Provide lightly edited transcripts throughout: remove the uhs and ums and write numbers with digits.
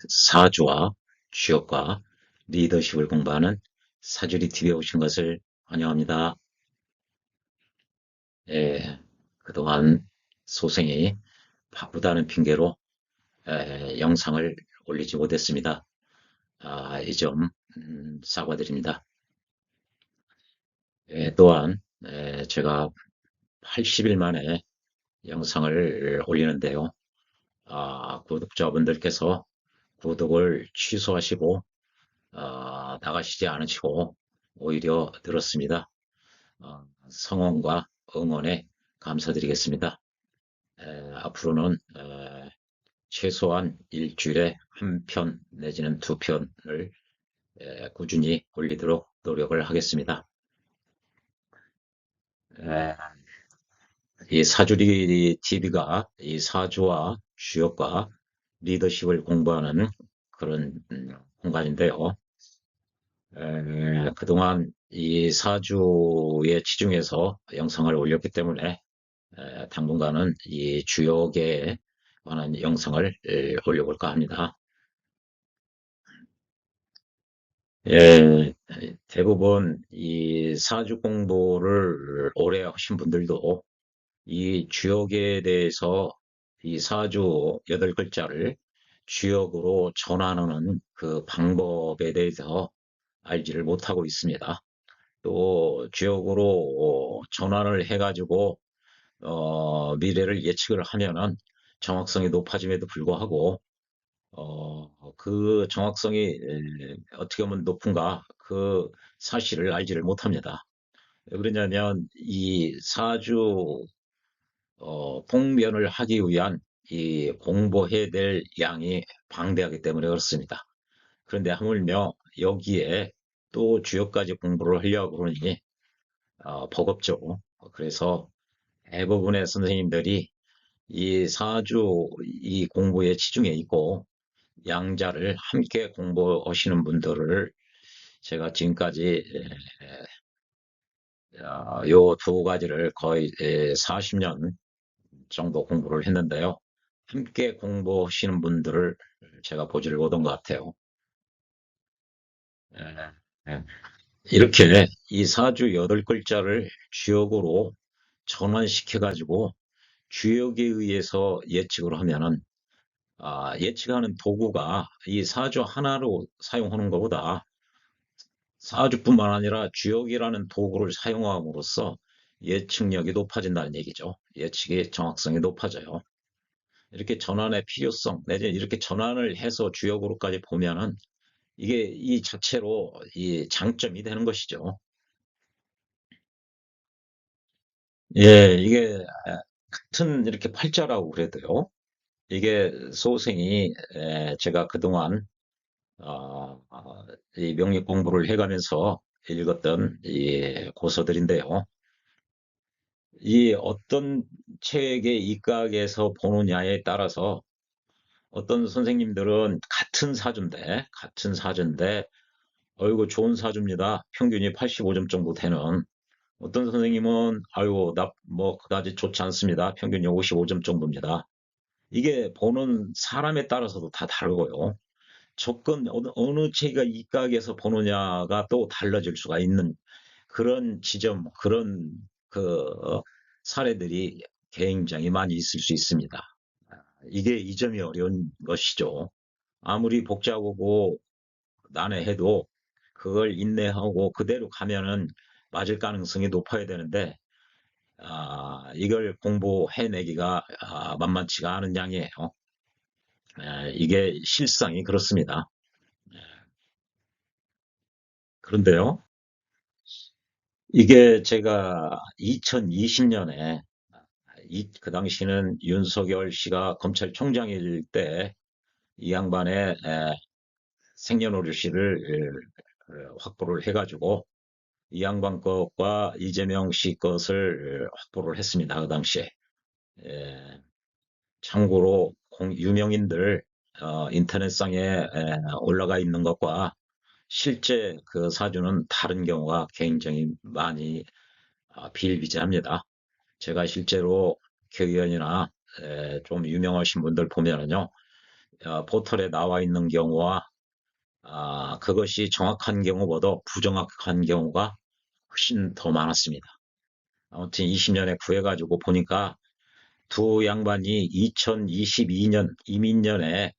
사주와 취업과 리더십을 공부하는 사주리 TV에 오신 것을 환영합니다. 예, 그동안 소생이 바쁘다는 핑계로 영상을 올리지 못했습니다. 이 점 사과드립니다. 또한 제가 80일 만에 영상을 올리는데요. 구독자분들께서 구독을 취소하시고 나가시지 않으시고 오히려 늘었습니다. 성원과 응원에 감사드리겠습니다. 앞으로는 최소한 일주일에 한 편 내지는 두 편을 꾸준히 올리도록 노력을 하겠습니다. 에, 이 사주리 TV가 이 사주와 주역과 리더십을 공부하는 그런 공간인데요. 그동안 이 사주에 치중해서 영상을 올렸기 때문에 당분간은 이 주역에 관한 영상을 올려볼까 합니다. 예, 대부분 이 사주 공부를 오래 하신 분들도 이 주역에 대해서 이 사주 8글자를 주역으로 전환하는 그 방법에 대해서 알지를 못하고 있습니다. 또 주역으로 전환을 해가지고 미래를 예측을 하면은 정확성이 높아짐에도 불구하고 그 정확성이 어떻게 보면 높은가 그 사실을 알지를 못합니다. 왜 그러냐면 이 사주 봉변을 하기 위한 이 공부해야 될 양이 방대하기 때문에 그렇습니다. 그런데 하물며 여기에 또 주역까지 공부를 하려고 그러니 버겁죠. 그래서 대부분의 선생님들이 이 사주 이 공부에 치중해 있고 양자를 함께 공부하시는 분들을 제가 지금까지 요 두 가지를 거의 40년 정도 공부를 했는데요. 함께 공부하시는 분들을 제가 보지를 못한 것 같아요. 에, 에. 이렇게 이 사주 8글자를 주역으로 전환시켜가지고 주역에 의해서 예측을 하면은 예측하는 도구가 이 사주 하나로 사용하는 것보다 사주뿐만 아니라 주역이라는 도구를 사용함으로써 예측력이 높아진다는 얘기죠. 예측의 정확성이 높아져요. 이렇게 전환의 필요성, 내지는 이렇게 전환을 해서 주역으로까지 보면은 이게 이 자체로 이 장점이 되는 것이죠. 예, 이게 같은 이렇게 팔자라고 그래도요. 이게 소생이 제가 그동안 이 명리 공부를 해가면서 읽었던 이 고서들인데요. 이 어떤 책에 입각해서 보느냐에 따라서 어떤 선생님들은 같은 사주인데, 어이구, 좋은 사주입니다. 평균이 85점 정도 되는. 어떤 선생님은, 아이고, 뭐, 그다지 좋지 않습니다. 평균이 55점 정도입니다. 이게 보는 사람에 따라서도 다 다르고요. 어느 책이 입각해서 보느냐가 또 달라질 수가 있는 그런 지점, 그런 사례들이 굉장히 많이 있을 수 있습니다. 이게 이 점이 어려운 것이죠. 아무리 복잡하고 난해해도 그걸 인내하고 그대로 가면은 맞을 가능성이 높아야 되는데, 이걸 공부해내기가 만만치가 않은 양이에요. 이게 실상이 그렇습니다. 그런데요, 이게 제가 2020년에 그 당시는 윤석열 씨가 검찰총장일 때 이 양반의 생년월일시를 확보를 해가지고 이 양반 것과 이재명 씨 것을 확보를 했습니다. 그 당시에. 에, 참고로 유명인들 인터넷상에 올라가 있는 것과 실제 그 사주는 다른 경우가 굉장히 많이 비일비재합니다. 제가 실제로 교의원이나 좀 유명하신 분들 보면은요, 포털에 나와 있는 경우와 그것이 정확한 경우보다 부정확한 경우가 훨씬 더 많았습니다. 아무튼 20년에 구해가지고 보니까 두 양반이 2022년 이민년에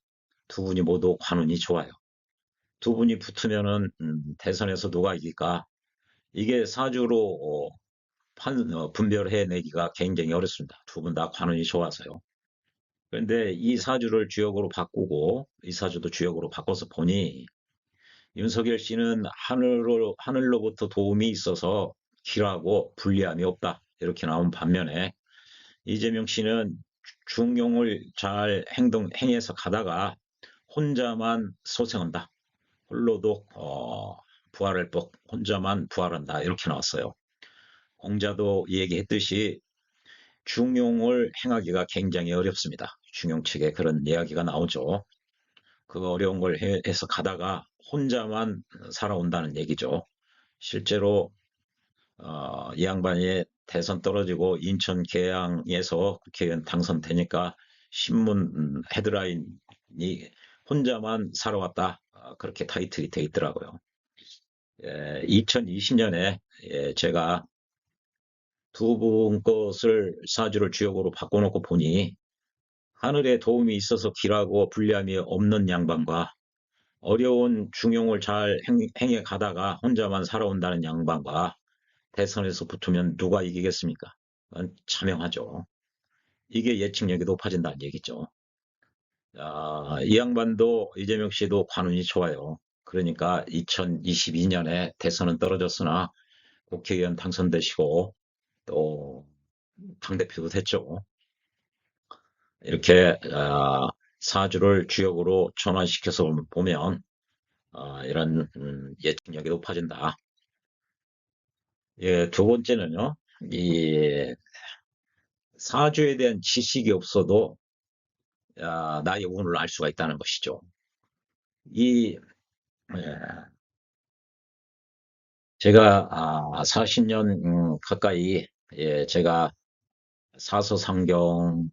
두 분이 모두 관운이 좋아요. 두 분이 붙으면은 대선에서 누가 이길까? 이게 사주로 분별해내기가 굉장히 어렵습니다. 두 분 다 관운이 좋아서요. 그런데 이 사주를 주역으로 바꾸고 이 사주도 주역으로 바꿔서 보니 윤석열 씨는 하늘로부터 도움이 있어서 길하고 불리함이 없다. 이렇게 나온 반면에 이재명 씨는 중용을 잘 행해서 가다가 혼자만 소생한다. 홀로도 부활할 법, 혼자만 부활한다. 이렇게 나왔어요. 공자도 얘기했듯이 중용을 행하기가 굉장히 어렵습니다. 중용 측에 그런 이야기가 나오죠. 그 어려운 걸 해서 가다가 혼자만 살아온다는 얘기죠. 실제로 이 양반이 대선 떨어지고 인천 계양에서 국회의원 당선되니까 신문 헤드라인이 혼자만 살아왔다. 그렇게 타이틀이 돼 있더라고요. 2020년에 제가 두 분 것을 사주를 주역으로 바꿔놓고 보니 하늘의 도움이 있어서 길하고 불리함이 없는 양반과 어려운 중용을 잘 행해 가다가 혼자만 살아온다는 양반과 대선에서 붙으면 누가 이기겠습니까? 그건 자명하죠. 이게 예측력이 높아진다는 얘기죠. 이 양반도 이재명 씨도 관운이 좋아요. 그러니까 2022년에 대선은 떨어졌으나 국회의원 당선되시고 또 당대표도 됐죠. 이렇게 사주를 주역으로 전환시켜서 보면 이런 예측력이 높아진다. 예, 두 번째는요. 이 사주에 대한 지식이 없어도 나의 운을 알 수가 있다는 것이죠. 이 예, 제가 40년 가까이 제가 사서상경과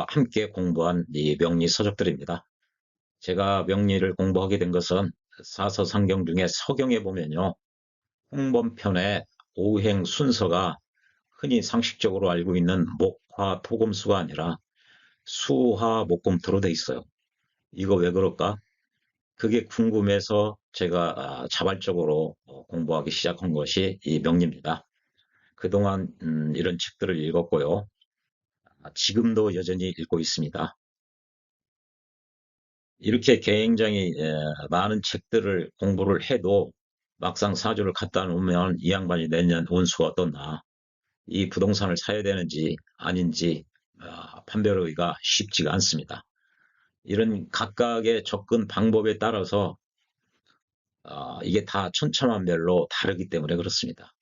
함께 공부한 이 명리 서적들입니다. 제가 명리를 공부하게 된 것은 사서상경 중에 서경에 보면요. 홍범편의 오행 순서가 흔히 상식적으로 알고 있는 목화 토금수가 아니라 수화 목금토로 돼 있어요. 이거 왜 그럴까? 그게 궁금해서 제가 자발적으로 공부하기 시작한 것이 이 명리입니다. 그동안 이런 책들을 읽었고요. 지금도 여전히 읽고 있습니다. 이렇게 굉장히 많은 책들을 공부를 해도 막상 사주를 갖다 놓으면 이 양반이 내년 운수가 어떻나, 이 부동산을 사야 되는지 아닌지 판별하기가 쉽지가 않습니다. 이런 각각의 접근 방법에 따라서 이게 다 천차만별로 다르기 때문에 그렇습니다.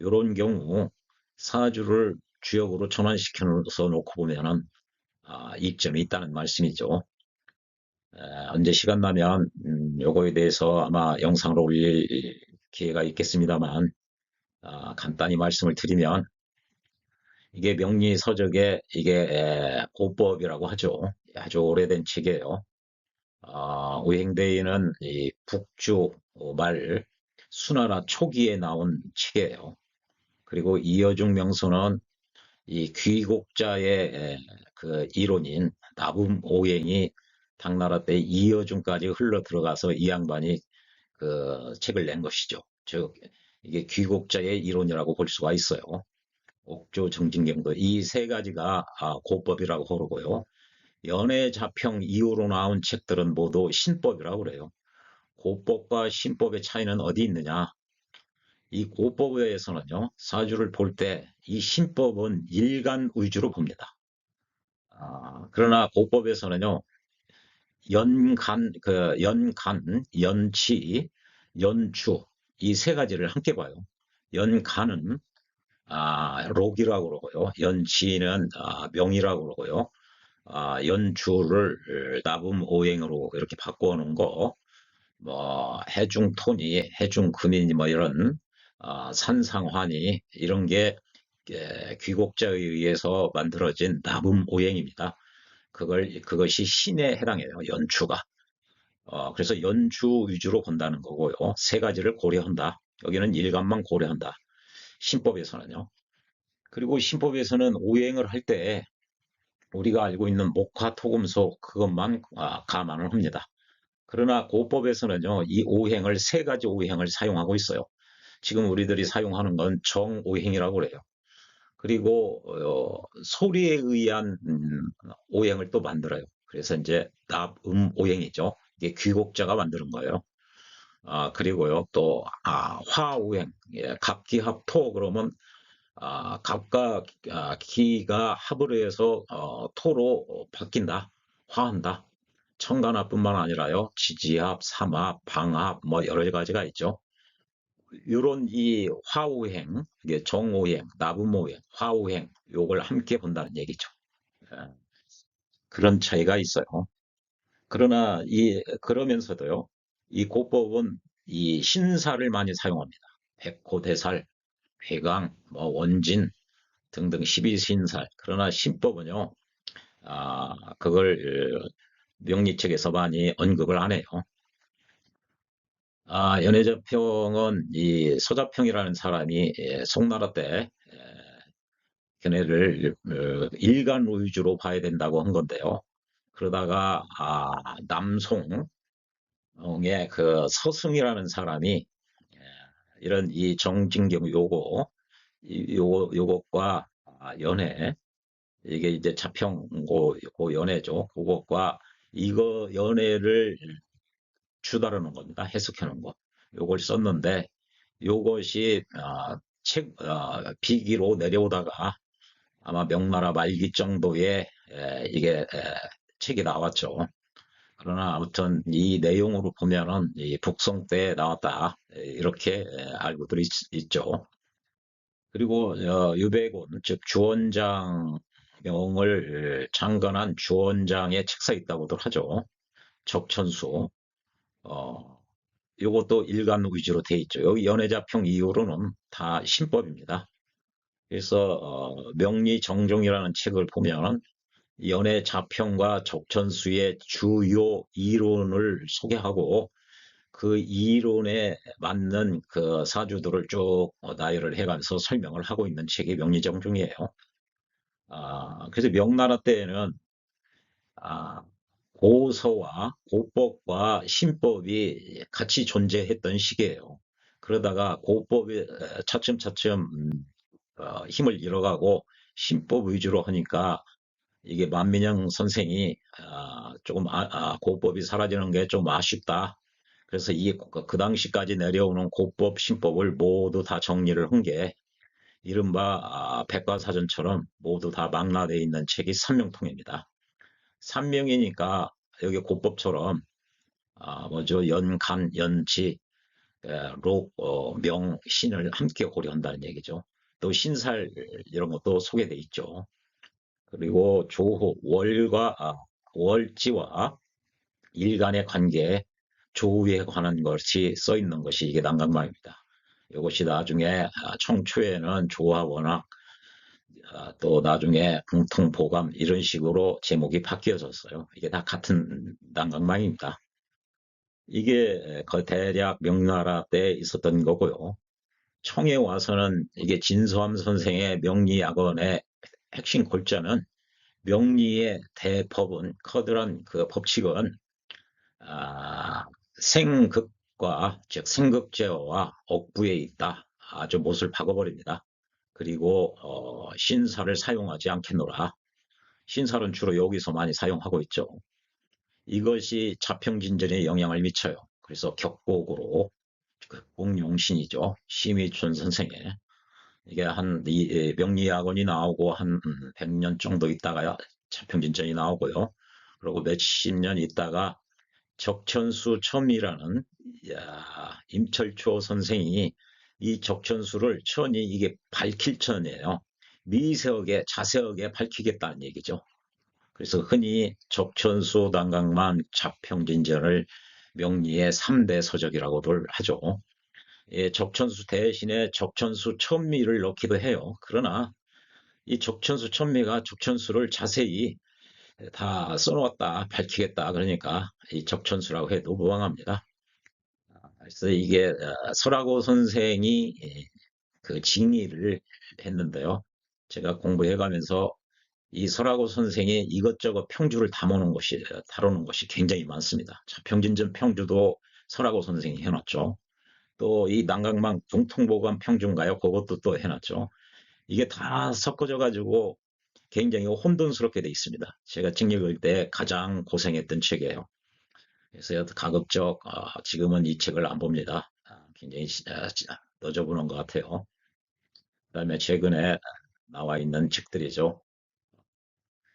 이런 경우 사주를 주역으로 전환시켜서 놓고 보면은 이점이 있다는 말씀이죠. 언제 시간 나면 요거에 대해서 아마 영상으로 올릴 기회가 있겠습니다만 간단히 말씀을 드리면 이게 명리서적에 이게 고법이라고 하죠. 아주 오래된 책이에요. 의행대에는 이 북주 말 수나라 초기에 나온 책이에요. 그리고 이어중 명서는 이 귀국자의 그 이론인 나붐오행이 당나라 때 이어중까지 흘러 들어가서 이 양반이 그 책을 낸 것이죠. 즉 이게 귀국자의 이론이라고 볼 수가 있어요. 옥조 정진경도 이 세 가지가 고법이라고 그러고요. 연애자평 이후로 나온 책들은 모두 신법이라고 그래요. 고법과 신법의 차이는 어디 있느냐? 이 고법에서는요, 사주를 볼 때 이 신법은 일간 위주로 봅니다. 그러나 고법에서는요, 연치, 연주, 이 세 가지를 함께 봐요. 연간은, 록이라고 그러고요. 연치는, 명이라고 그러고요. 연주를 나붐오행으로 이렇게 바꿔놓은 거, 뭐, 해중토니, 해중금이니 뭐 이런, 산상환이, 이런 게 귀국자에 의해서 만들어진 나붐오행입니다. 그것이 신에 해당해요. 연추가. 그래서 연추 위주로 본다는 거고요. 세 가지를 고려한다. 여기는 일간만 고려한다. 신법에서는요. 그리고 신법에서는 오행을 할 때 우리가 알고 있는 목화, 토, 금, 속 그것만 감안을 합니다. 그러나 고법에서는요, 이 오행을 세 가지 오행을 사용하고 있어요. 지금 우리들이 사용하는 건 정오행이라고 그래요. 그리고 소리에 의한 오행을 또 만들어요. 그래서 이제 오행이죠. 이게 귀곡자가 만드는 거예요. 그리고요 또 화오행, 예, 갑기합토 그러면 갑과 기가 합을 해서 토로 바뀐다, 화한다. 청간합뿐만 아니라요 지지합, 삼합, 방합 뭐 여러 가지가 있죠. 요런 이 화오행, 이게 정오행, 나부모행, 화오행 요걸 함께 본다는 얘기죠. 예, 그런 차이가 있어요. 그러나 그러면서도요, 이 고법은 이 신사를 많이 사용합니다. 백호대살, 회강, 뭐 원진 등등 12신살. 그러나 신법은요, 그걸 명리책에서 많이 언급을 안 해요. 연해자평은 이 소자평이라는 사람이 송나라 때 견해를 일간 위주로 봐야 된다고 한 건데요. 그러다가 남송의 그 서승이라는 사람이 이런 이 정진경 요것과 연해, 이게 이제 자평고 연해죠. 그것과 이거 연해를 주다르는 겁니다. 해석하는 거. 요걸 썼는데 요것이 비기로 내려오다가 아마 명나라 말기 정도에 이게 책이 나왔죠. 그러나 아무튼 이 내용으로 보면은 이 북송 때 나왔다 이렇게 알고들 있죠. 그리고 유배군 즉 주원장 명을 창건한 주원장의 책사 있다고들 하죠. 적천수. 어, 요것도 일간 위주로 돼 있죠. 여기 연해자평 이후로는 다 신법입니다. 그래서 명리정종이라는 책을 보면 연해자평과 적천수의 주요 이론을 소개하고 그 이론에 맞는 그 사주들을 쭉 나열을 해가면서 설명을 하고 있는 책이 명리정종이에요. 그래서 명나라 때에는 아, 고서와 고법과 신법이 같이 존재했던 시기예요. 그러다가 고법이 차츰차츰 힘을 잃어가고 신법 위주로 하니까 이게 만민영 선생이 조금 고법이 사라지는 게 좀 아쉽다. 그래서 그 당시까지 내려오는 고법, 신법을 모두 다 정리를 한 게 이른바 백과사전처럼 모두 다 망라되어 있는 책이 삼명통입니다. 삼명이니까 여기 고법처럼 뭐죠, 연, 간, 연지, 록, 명, 신을 함께 고려한다는 얘기죠. 또 신살 이런 것도 소개돼 있죠. 그리고 조호, 월지와 일간의 관계, 조후에 관한 것이 써 있는 것이 이게 난강말입니다. 이것이 나중에 청초에는 조화 원학, 또 나중에 공통보감 이런 식으로 제목이 바뀌어졌어요. 이게 다 같은 난강망입니다. 이게 그 대략 명나라 때 있었던 거고요. 청에 와서는 이게 진서암 선생의 명리학원의 핵심 골자는 명리의 대법은 커다란 그 법칙은 생극과 즉 생극제어와 억부에 있다. 아주 못을 박아버립니다. 그리고 신사를 사용하지 않겠노라. 신사는 주로 여기서 많이 사용하고 있죠. 이것이 자평진전에 영향을 미쳐요. 그래서 격곡으로 극복용신이죠. 심의춘 선생의 이게 명리학원이 나오고 한 100년 정도 있다가 자평진전이 나오고요. 그리고 몇십 년 있다가 적천수 첨이라는 임철초 선생이 이 적천수를 천이 이게 밝힐 천이에요. 미세하게 자세하게 밝히겠다는 얘기죠. 그래서 흔히 적천수 단강만 자평진전을 명리의 3대 서적이라고들 하죠. 예, 적천수 대신에 적천수 천미를 넣기도 해요. 그러나 이 적천수 천미가 적천수를 자세히 다 써놓았다, 밝히겠다. 그러니까 이 적천수라고 해도 무방합니다. 그래서 이게 설하고 선생이 그 징의를 했는데요. 제가 공부해가면서 이 설하고 선생이 이것저것 평주를 다루는 것이 굉장히 많습니다. 자, 평진전 평주도 설하고 선생이 해놨죠. 또 이 난강망 동통보감 평주인가요? 그것도 또 해놨죠. 이게 다 섞어져 가지고 굉장히 혼돈스럽게 돼 있습니다. 제가 책 읽을 때 가장 고생했던 책이에요. 그래서 가급적 지금은 이 책을 안 봅니다. 굉장히 너저분한 것 같아요. 그다음에 최근에 나와 있는 책들이죠.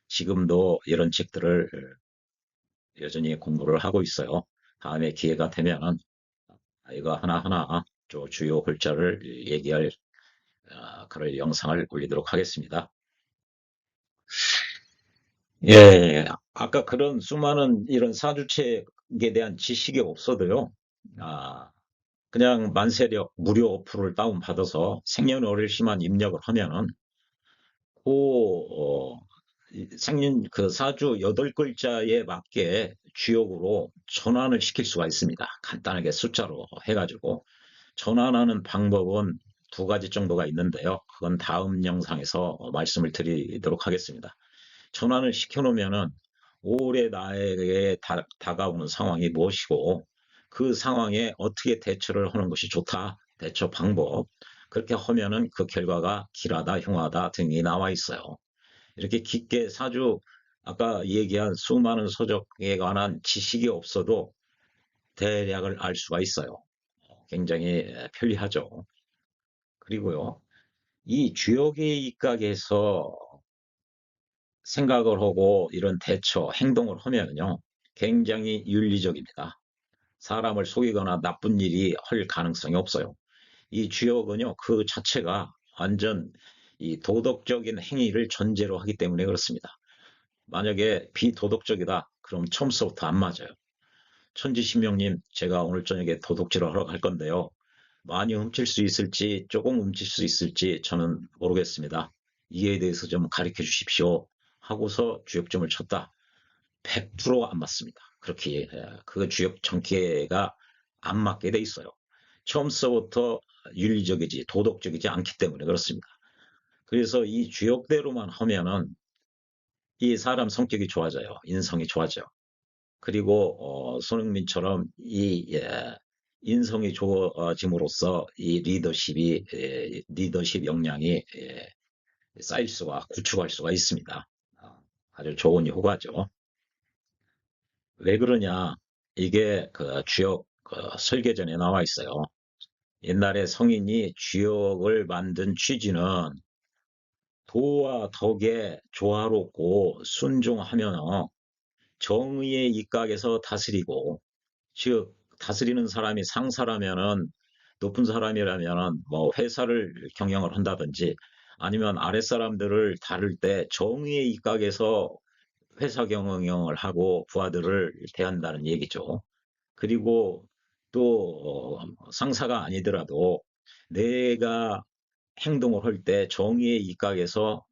지금도 이런 책들을 여전히 공부를 하고 있어요. 다음에 기회가 되면은 이거 하나하나 주요 글자를 얘기할 그럴 영상을 올리도록 하겠습니다. 예, 아까 그런 수많은 이런 사주책에 대한 지식이 없어도요, 아, 그냥 만세력 무료 어플을 다운받아서 생년월일시만 입력을 하면은 그 생년 그 사주 8글자에 맞게 주역으로 전환을 시킬 수가 있습니다. 간단하게 숫자로 해가지고 전환하는 방법은 두 가지 정도가 있는데요. 그건 다음 영상에서 말씀을 드리도록 하겠습니다. 전환을 시켜놓으면은 올해 나에게 다가오는 상황이 무엇이고 그 상황에 어떻게 대처를 하는 것이 좋다. 대처 방법. 그렇게 하면은 그 결과가 길하다, 흉하다 등이 나와 있어요. 이렇게 깊게 아까 얘기한 수많은 서적에 관한 지식이 없어도 대략을 알 수가 있어요. 굉장히 편리하죠. 그리고요, 이 주역의 입각에서 생각을 하고 이런 대처, 행동을 하면요, 굉장히 윤리적입니다. 사람을 속이거나 나쁜 일이 할 가능성이 없어요. 이 주역은요, 그 자체가 완전 이 도덕적인 행위를 전제로 하기 때문에 그렇습니다. 만약에 비도덕적이다, 그럼 처음부터 안 맞아요. 천지신명님, 제가 오늘 저녁에 도둑질을 하러 갈 건데요. 많이 훔칠 수 있을지, 조금 훔칠 수 있을지 저는 모르겠습니다. 이에 대해서 좀 가르쳐 주십시오. 하고서 주역점을 쳤다. 100%안 맞습니다. 그렇게 그 주역 전개가 안 맞게 돼 있어요. 처음서부터 윤리적이지 도덕적이지 않기 때문에 그렇습니다. 그래서 이 주역대로만 하면은 이 사람 성격이 좋아져요. 인성이 좋아져요. 그리고 손흥민처럼 인성이 좋아짐으로써 이 리더십 역량이 쌓일 수가 구축할 수가 있습니다. 아주 좋은 효과죠. 왜 그러냐? 이게 그 주역 설계전에 나와 있어요. 옛날에 성인이 주역을 만든 취지는 도와 덕에 조화롭고 순종하면 정의의 입각에서 다스리고, 즉 다스리는 사람이 상사라면은 높은 사람이라면은 뭐 회사를 경영을 한다든지 아니면 아랫사람들을 다룰 때 정의의 입각에서 회사 경영을 하고 부하들을 대한다는 얘기죠. 그리고 또 상사가 아니더라도 내가 행동을 할 때 정의의 입각에서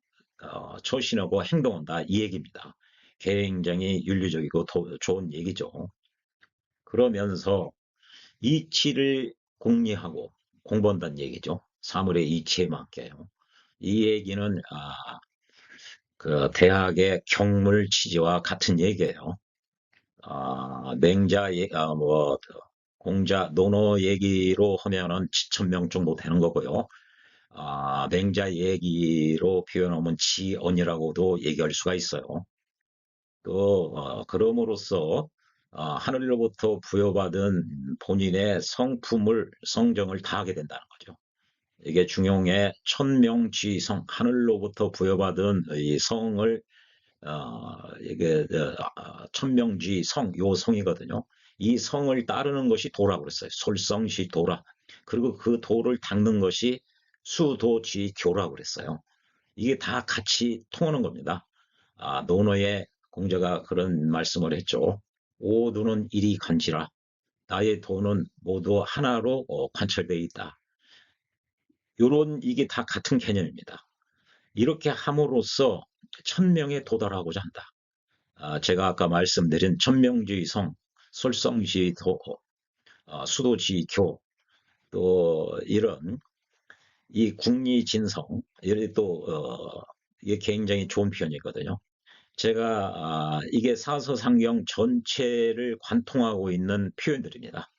처신하고 행동한다 이 얘기입니다. 굉장히 윤리적이고 좋은 얘기죠. 그러면서 이치를 공리하고 공부한다는 얘기죠. 사물의 이치에 맡겨요. 이 얘기는 그 대학의 경물 취지와 같은 얘기예요. 맹자, 공자, 논어 얘기로 하면은 7,000명 정도 되는 거고요. 맹자 얘기로 표현하면 지언이라고도 얘기할 수가 있어요. 또, 그럼으로써, 하늘로부터 부여받은 본인의 성정을 다하게 된다는 거죠. 이게 중용의 천명지성, 하늘로부터 부여받은 이 성을 이게 천명지 성, 요 성이거든요. 이 성을 따르는 것이 도라고 그랬어요. 솔성시 도라. 그리고 그 도를 닦는 것이 수도지교라고 그랬어요. 이게 다 같이 통하는 겁니다. 논어의 공자가 그런 말씀을 했죠. 오도는 일이 간지라. 나의 도는 모두 하나로 관철되어 있다. 요런 이게 다 같은 개념입니다. 이렇게 함으로써 천명에 도달하고자 한다. 제가 아까 말씀드린 천명지성, 솔성지도, 수도지교, 또 이런 이 국리진성, 이게 또 이게 굉장히 좋은 표현이거든요. 제가 이게 사서상경 전체를 관통하고 있는 표현들입니다.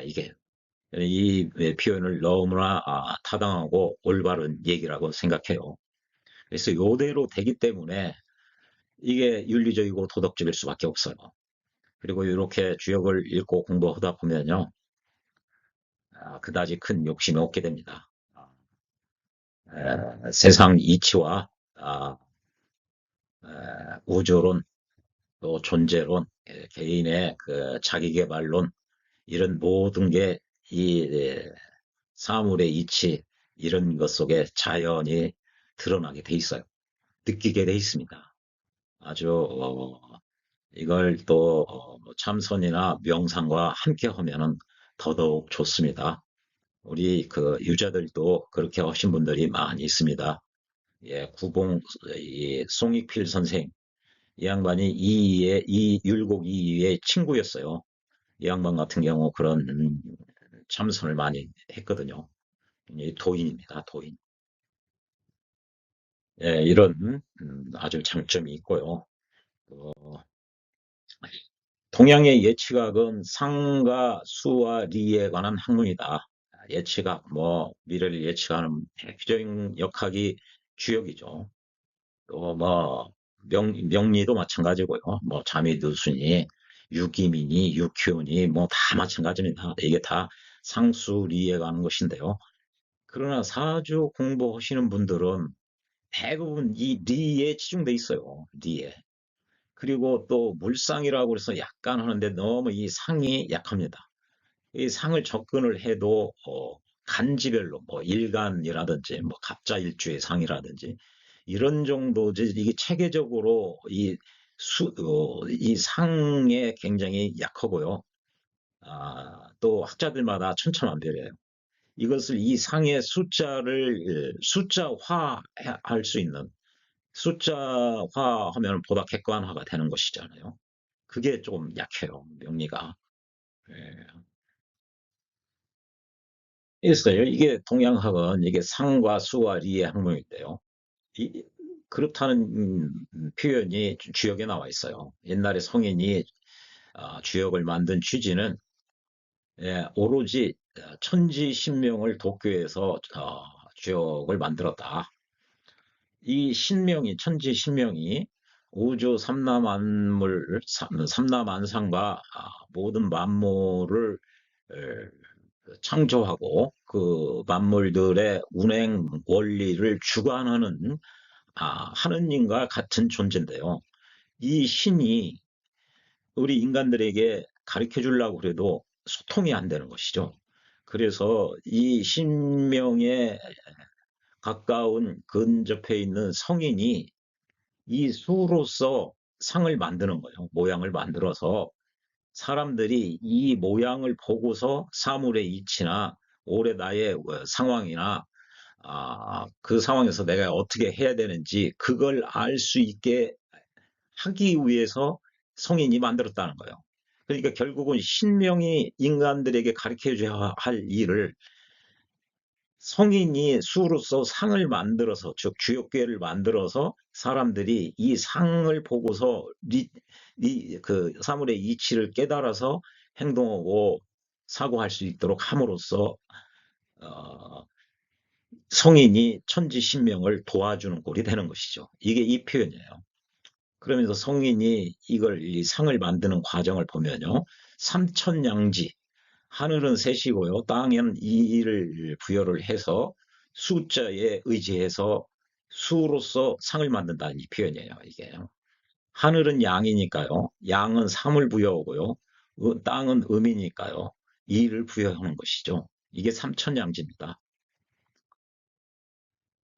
이게 이 표현을 너무나 타당하고 올바른 얘기라고 생각해요. 그래서 이대로 되기 때문에 이게 윤리적이고 도덕적일 수밖에 없어요. 그리고 이렇게 주역을 읽고 공부하다 보면요, 그다지 큰 욕심이 없게 됩니다. 세상 이치와 아, 우주론, 또 존재론, 개인의 그 자기계발론, 이런 모든 게 이 사물의 이치, 이런 것 속에 자연히 드러나게 돼 있어요. 느끼게 돼 있습니다. 아주 이걸 또 참선이나 명상과 함께 하면은 더더욱 좋습니다. 우리 그 유자들도 그렇게 하신 분들이 많이 있습니다. 예, 이 송익필 선생, 이 양반이 이 율곡 이이의 친구였어요. 이 양반 같은 경우 그런 참선을 많이 했거든요. 도인입니다, 도인. 예, 이런 아주 장점이 있고요. 어, 동양의 예치학은 상과 수와 리에 관한 학문이다. 예치학, 뭐 미래를 예측하는 대표적인 역학이 주역이죠. 또 뭐 명리도 마찬가지고요. 뭐 자미두순이, 유기민이, 유키온이 뭐 다 마찬가지입니다. 이게 다 상수리에 가는 것인데요. 그러나 사주 공부하시는 분들은 대부분 이 리에 치중돼 있어요. 리에. 그리고 또 물상이라고 해서 약간 하는데 너무 이 상이 약합니다. 이 상을 접근을 해도 간지별로 뭐 일간이라든지 뭐 갑자일주의 상이라든지 이런 정도지, 이게 체계적으로 이 상에 굉장히 약하고요. 또 학자들마다 천차만별이에요. 이것을 이 상의 숫자를 숫자화할 수 있는, 숫자화하면 보다 객관화가 되는 것이잖아요. 그게 좀 약해요, 명리가. 예. 있어요. 이게 동양학은 이게 상과 수와 리의 학문인데요. 이, 그렇다는 표현이 주역에 나와 있어요. 옛날에 성인이 주역을 만든 취지는 오로지 천지신명을 도쿄해서 주역을 만들었다. 이 신명이, 천지신명이 우주 삼라만물, 삼라만상과 모든 만물을 창조하고 그 만물들의 운행 원리를 주관하는 하느님과 같은 존재인데요. 이 신이 우리 인간들에게 가르쳐 주려고 그래도 소통이 안 되는 것이죠. 그래서 이 신명에 가까운 근접해 있는 성인이 이 수로서 상을 만드는 거예요. 모양을 만들어서 사람들이 이 모양을 보고서 사물의 이치나 올해 나의 상황이나 그 상황에서 내가 어떻게 해야 되는지 그걸 알 수 있게 하기 위해서 성인이 만들었다는 거예요. 그러니까 결국은 신명이 인간들에게 가르쳐 줘야 할 일을 성인이 수로서 상을 만들어서, 즉 주역궤를 만들어서 사람들이 이 상을 보고서 그 사물의 이치를 깨달아서 행동하고 사고할 수 있도록 함으로써 어, 성인이 천지신명을 도와주는 꼴이 되는 것이죠. 이게 이 표현이에요. 그러면서 성인이 이 상을 만드는 과정을 보면요. 삼천양지, 하늘은 셋이고요. 땅은 이를 부여를 해서 숫자에 의지해서 수로서 상을 만든다는 이 표현이에요. 이게. 하늘은 양이니까요. 양은 삼을 부여하고요. 땅은 음이니까요. 이를 부여하는 것이죠. 이게 삼천양지입니다.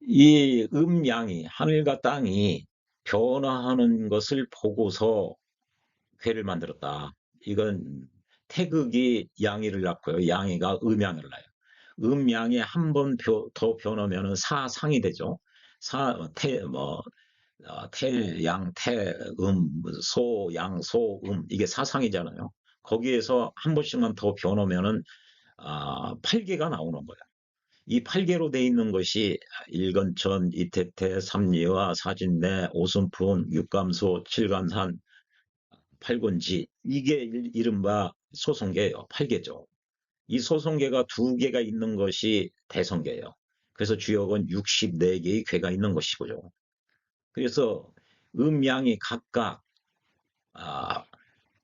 이 음양이, 하늘과 땅이 변화하는 것을 보고서 괴를 만들었다. 이건 태극이 양이를 낳고요. 양이가 음양을 낳아요. 음양이 한 번 더 변하면 사상이 되죠. 사, 태, 뭐, 태, 양, 태, 소, 양, 소, 이게 사상이잖아요. 거기에서 한 번씩만 더 변하면은 8개가 나오는 거예요. 이 8개로 돼 있는 것이 일건천, 이태태, 삼리와, 사진내, 오순풍, 육감소, 칠간산, 팔곤지, 이게 이른바 소성계예요. 8개죠. 이 소성계가 2개가 있는 것이 대성계예요. 그래서 주역은 64개의 괴가 있는 것이고요. 그래서 음양이 각각 아,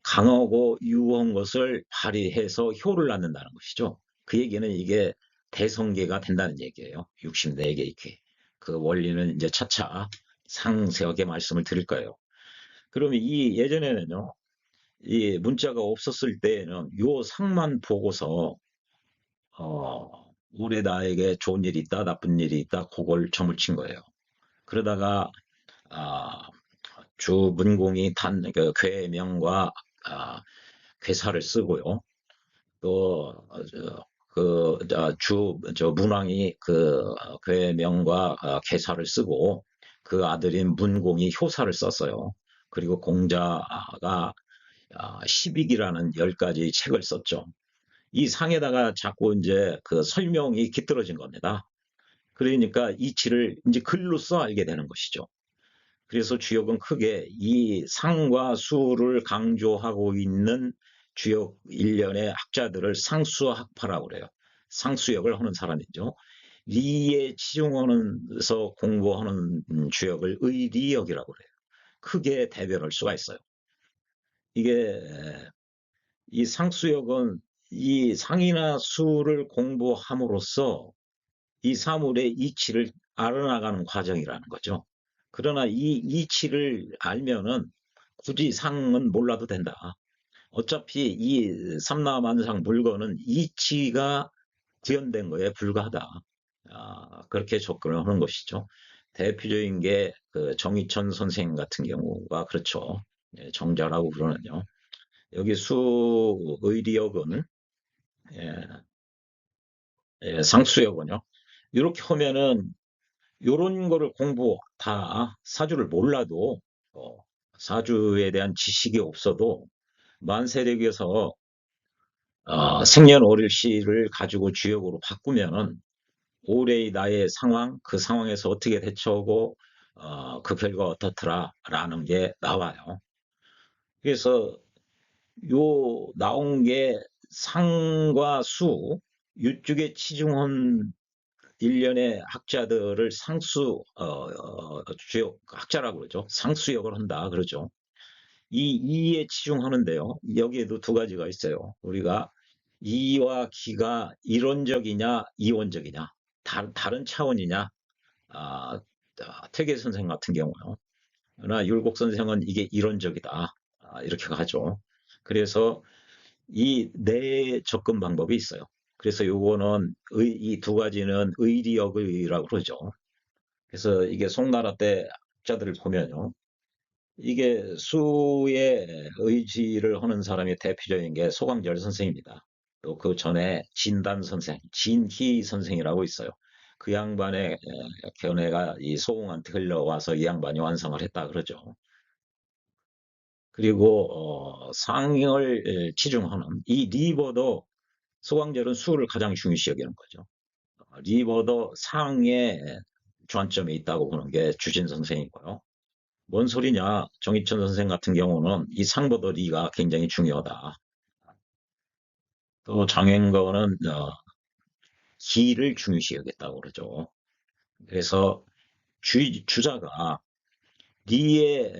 강하고 유한 것을 발휘해서 효를 낳는다는 것이죠. 그 얘기는 이게 대성계가 된다는 얘기예요. 64개의 계. 그 원리는 이제 차차 상세하게 말씀을 드릴 거예요. 그러면 이 예전에는요, 이 문자가 없었을 때에는 요 상만 보고서 올해 나에게 좋은 일이 있다, 나쁜 일이 있다, 그걸 점을 친 거예요. 그러다가 아, 주 문공이 그 괴명과 괴사를 쓰고요. 또 주 문왕이 그 괴명과 괴사를 쓰고 그 아들인 문공이 효사를 썼어요. 그리고 공자가 10익이라는 10가지 책을 썼죠. 이 상에다가 자꾸 이제 그 설명이 깃들어진 겁니다. 그러니까 이치를 이제 글로써 알게 되는 것이죠. 그래서 주역은 크게 이 상과 수를 강조하고 있는 주역 일련의 학자들을 상수학파라고 그래요. 상수역을 하는 사람이죠. 리에 치중하면서 공부하는 주역을 의리역이라고 그래요. 크게 대별할 수가 있어요. 이게 이 상수역은 이 상이나 수를 공부함으로써 이 사물의 이치를 알아나가는 과정이라는 거죠. 그러나 이 이치를 알면은 굳이 상은 몰라도 된다. 어차피 이 삼라만상 물건은 이치가 구현된 거에 불과하다. 그렇게 접근을 하는 것이죠. 대표적인 게 그 정의천 선생 같은 경우가 그렇죠. 예, 정자라고 그러는요. 여기 수의리역은 예, 상수역은요. 이렇게 하면은 요런 거를 공부 다 사주를 몰라도 어, 사주에 대한 지식이 없어도 만세력에서 생년월일시를 가지고 주역으로 바꾸면은 올해의 나의 상황, 그 상황에서 어떻게 대처하고 그 결과 어떻더라라는 게 나와요. 그래서 요 나온 게 상과 수 이쪽에 치중한 일련의 학자들을 주역 학자라고 그러죠. 상수역을 한다 그러죠. 이 이에 치중하는데요. 여기에도 2가지가 있어요. 우리가 이와 기가 이론적이냐 이원적이냐 다른 차원이냐. 아, 퇴계 선생 같은 경우요. 그러나 율곡 선생은 이게 이론적이다. 이렇게 가죠. 그래서 이 네 접근 방법이 있어요. 그래서 요거는 이 2가지는 의리역의라고 그러죠. 그래서 이게 송나라 때 학자들을 보면요. 이게 수의 의지를 하는 사람이 대표적인 게 소광절 선생입니다. 또 그 전에 진단 선생, 진희 선생이라고 있어요. 그 양반의 견해가 이 소공한테 흘러와서 이 양반이 완성을 했다 그러죠. 그리고 상을 치중하는 이 리버도 소광절은 수를 가장 중요시 여기는 거죠. 리버도 상의 주안점에 있다고 보는 게 주진 선생이고요. 뭔 소리냐? 정희천 선생 같은 경우는 이 상보도 리가 굉장히 중요하다. 또 장행거는 기를 중요시 여겼다고 그러죠. 그래서 주자가 리의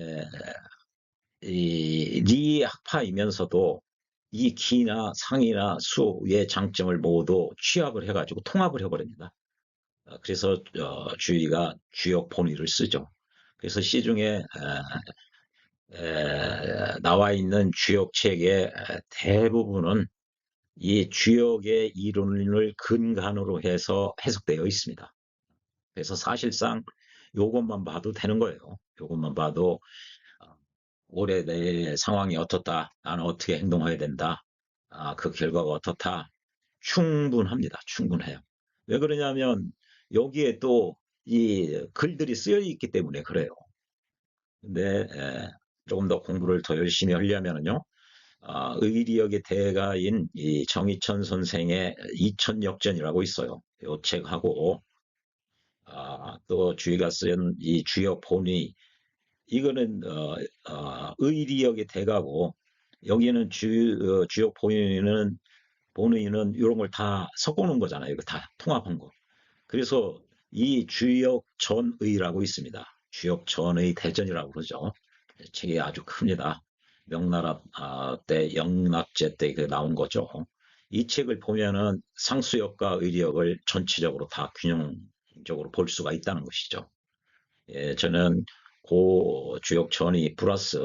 리 학파이면서도 이 기나 상이나 수의 장점을 모두 취합을 해가지고 통합을 해버립니다. 그래서 주의가 주역 본위를 쓰죠. 그래서 시중에 나와 있는 주역책의 대부분은 이 주역의 이론을 근간으로 해서 해석되어 있습니다. 그래서 사실상 요것만 봐도 되는 거예요. 요것만 봐도 올해 내 상황이 어떻다. 나는 어떻게 행동해야 된다. 그 결과가 어떻다. 충분합니다. 충분해요. 왜 그러냐면 여기에 또 이 글들이 쓰여 있기 때문에 그래요. 근데 조금 더 공부를 더 열심히 하려면은요, 의리역의 대가인 이 정희천 선생의 이천역전이라고 있어요. 이 책하고 또 주의가 쓴 이 주역 본의, 이거는 의리역의 대가고, 여기는 주역 본의는 이런 걸 다 섞어놓은 거잖아요. 이거 다 통합한 거. 그래서 이 주역 전의라고 있습니다. 주역 전의 대전이라고 그러죠. 책이 아주 큽니다. 명나라 때 영락제 때 그 나온 거죠. 이 책을 보면은 상수역과 의리역을 전체적으로 다 균형적으로 볼 수가 있다는 것이죠. 예, 저는 고 주역 전이 플러스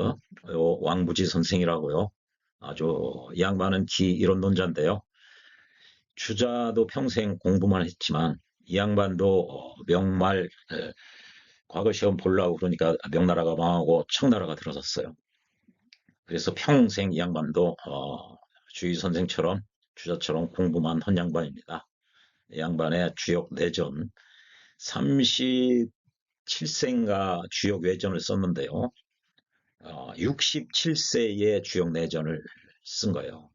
왕부지 선생이라고요. 아주 이 양반은 기 이론론자인데요. 주자도 평생 공부만 했지만 이 양반도 명말 과거 시험 보려고 그러니까 명나라가 망하고 청나라가 들어섰어요. 그래서 평생 이 양반도 주의 선생처럼 주자처럼 공부만 한 양반입니다. 이 양반의 주역 내전 37세인가 주역 외전을 썼는데요. 67세에 주역 내전을 쓴 거예요.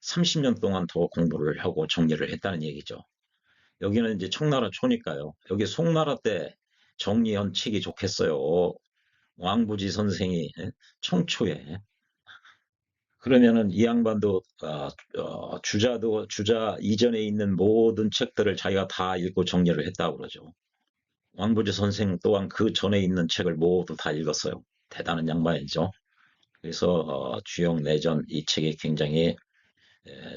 30년 동안 더 공부를 하고 정리를 했다는 얘기죠. 여기는 이제 청나라 초니까요. 여기 송나라 때 정리한 책이 좋겠어요. 왕부지 선생이 청초에. 그러면은 이 양반도 주자 이전에 있는 모든 책들을 자기가 다 읽고 정리를 했다고 그러죠. 왕부지 선생 또한 그 전에 있는 책을 모두 다 읽었어요. 대단한 양반이죠. 그래서 주역 내전 이 책이 굉장히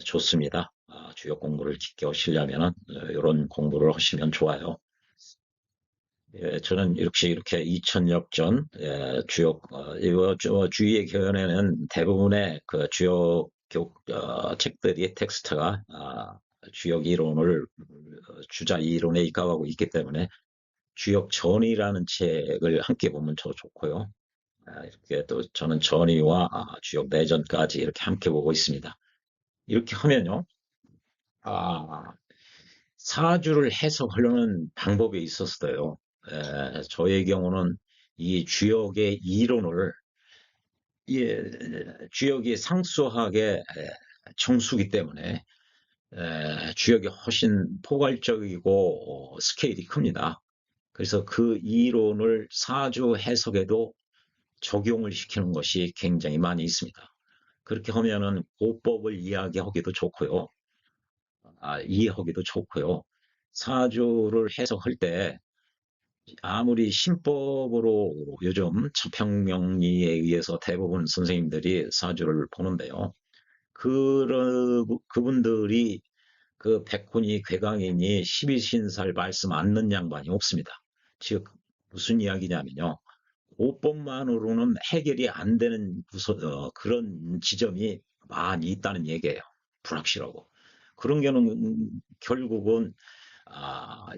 좋습니다. 주역 공부를 깊게 하시려면 이런 공부를 하시면 좋아요. 예, 저는 이렇게 2000역전 주역 이거 주위의 교연에는 대부분의 그 주요 책들이 텍스트가 주역 이론을 주자 이론에 입각하고 있기 때문에 주역 전이라는 책을 함께 보면 더 좋고요. 이렇게 또 저는 전이와 주역 내전까지 이렇게 함께 보고 있습니다. 이렇게 하면요, 아, 사주를 해석하려는 방법이 있었어요. 저의 경우는 이 주역의 이론을 예, 주역이 상수하게 정수기 때문에 주역이 훨씬 포괄적이고 스케일이 큽니다. 그래서 그 이론을 사주 해석에도 적용을 시키는 것이 굉장히 많이 있습니다. 그렇게 하면은 고법을 이야기하기도 좋고요. 이해하기도 좋고요. 사주를 해석할 때 아무리 신법으로 요즘 천평명리에 의해서 대부분 선생님들이 사주를 보는데요. 그분들이 그 백훈이, 괴강이니, 십이신살 말씀 않는 양반이 없습니다. 즉, 무슨 이야기냐면요. 오법만으로는 해결이 안 되는 그런 지점이 많이 있다는 얘기예요. 불확실하고. 그런 경우는 결국은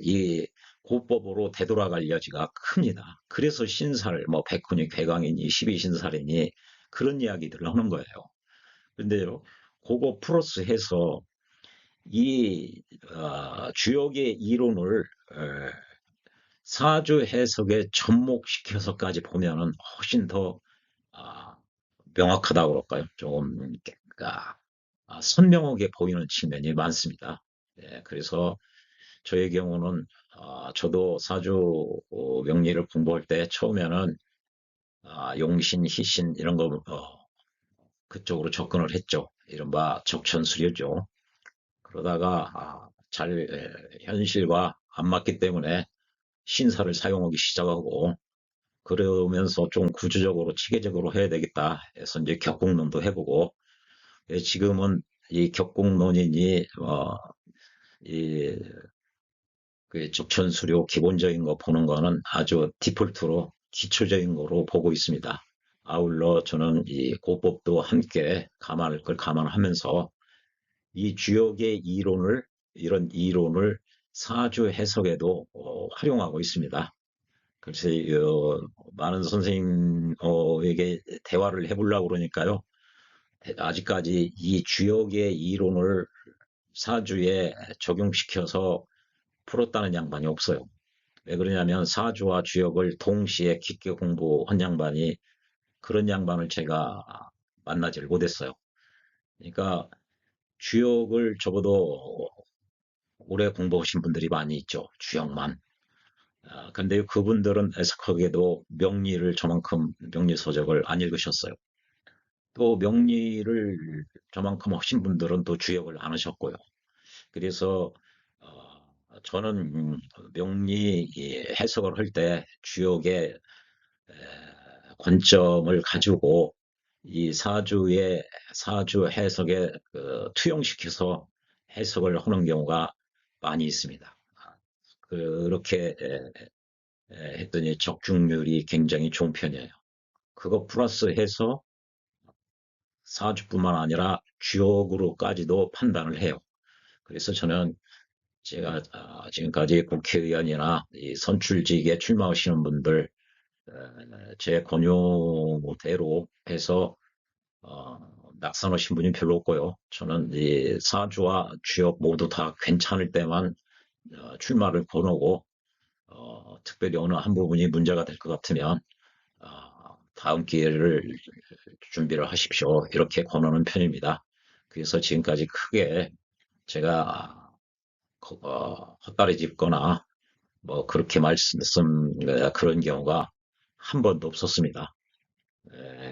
이 고법으로 되돌아갈 여지가 큽니다. 그래서 신살, 뭐 백훈이, 괴강이니, 십이신살이니 그런 이야기들을 하는 거예요. 그런데요, 그거 플러스 해서 이 주역의 이론을 사주 해석에 접목시켜서까지 보면은 훨씬 더 아, 명확하다고 그럴까요? 조금 선명하게 보이는 측면이 많습니다. 그래서 저의 경우는 저도 사주 명리를 공부할 때 처음에는 용신, 희신 이런 거 그쪽으로 접근을 했죠. 이른바 적천수료죠. 그러다가 현실과 안 맞기 때문에 신사를 사용하기 시작하고 그러면서 좀 구조적으로 체계적으로 해야 되겠다 해서 이제 격국론도 해보고 지금은 이 격국론이니 이 적천수료 기본적인 거 보는 거는 아주 디폴트로 기초적인 거로 보고 있습니다. 아울러 저는 이 고법도 함께 그걸 감안하면서 이 주역의 이런 이론을 사주 해석에도 활용하고 있습니다. 그래서 많은 선생님에게 대화를 해보려고 그러니까요. 아직까지 이 주역의 이론을 사주에 적용시켜서 풀었다는 양반이 없어요. 왜 그러냐면 사주와 주역을 동시에 깊게 공부한 양반이 그런 양반을 제가 만나지를 못했어요. 그러니까 주역을 적어도 오래 공부하신 분들이 많이 있죠. 주역만. 근데 그분들은 애석하게도 명리를 저만큼 명리서적을 안 읽으셨어요. 또 명리를 저만큼 하신 분들은 또 주역을 안 하셨고요. 그래서 저는 명리 해석을 할 때 주역의 관점을 가지고 이 사주 해석에 투영시켜서 해석을 하는 경우가 많이 있습니다. 그렇게 했더니 적중률이 굉장히 좋은 편이에요. 그거 플러스 해서 사주뿐만 아니라 주역으로까지도 판단을 해요. 그래서 저는 제가 지금까지 국회의원이나 이 선출직에 출마하시는 분들 제 권유대로 해서 어, 낙선하신 분이 별로 없고요. 저는 이 사주와 주역 모두 다 괜찮을 때만 출마를 권하고 특별히 어느 한 부분이 문제가 될 것 같으면 다음 기회를 준비를 하십시오. 이렇게 권하는 편입니다. 그래서 지금까지 크게 제가 헛다리 짚거나 뭐 그렇게 말씀 그런 경우가 한 번도 없었습니다.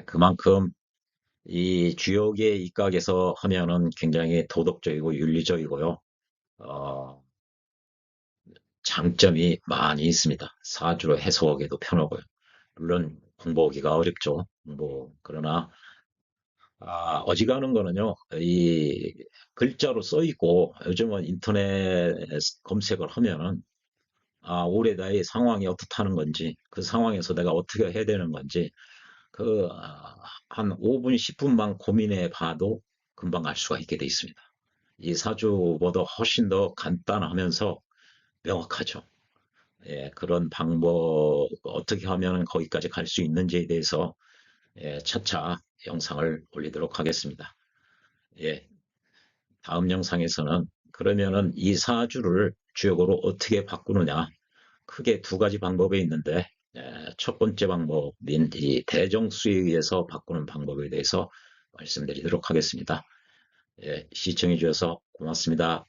그만큼 이 주역의 입각에서 하면은 굉장히 도덕적이고 윤리적이고요. 어, 장점이 많이 있습니다. 사주로 해석하기도 편하고요. 물론 공부하기가 어렵죠. 그러나 어지간한 거는요. 이 글자로 써 있고 요즘은 인터넷 검색을 하면은 올해 나의 상황이 어떻다는 건지 그 상황에서 내가 어떻게 해야 되는 건지 한 5분, 10분만 고민해 봐도 금방 알 수가 있게 돼 있습니다. 이 사주보다 훨씬 더 간단하면서 명확하죠. 예, 그런 방법 어떻게 하면 거기까지 갈 수 있는지에 대해서 차차 영상을 올리도록 하겠습니다. 예, 다음 영상에서는 그러면은 이 사주를 주역으로 어떻게 바꾸느냐 크게 두 가지 방법이 있는데 첫 번째 방법인 이 대정수에 의해서 바꾸는 방법에 대해서 말씀드리도록 하겠습니다. 예, 시청해 주셔서 고맙습니다.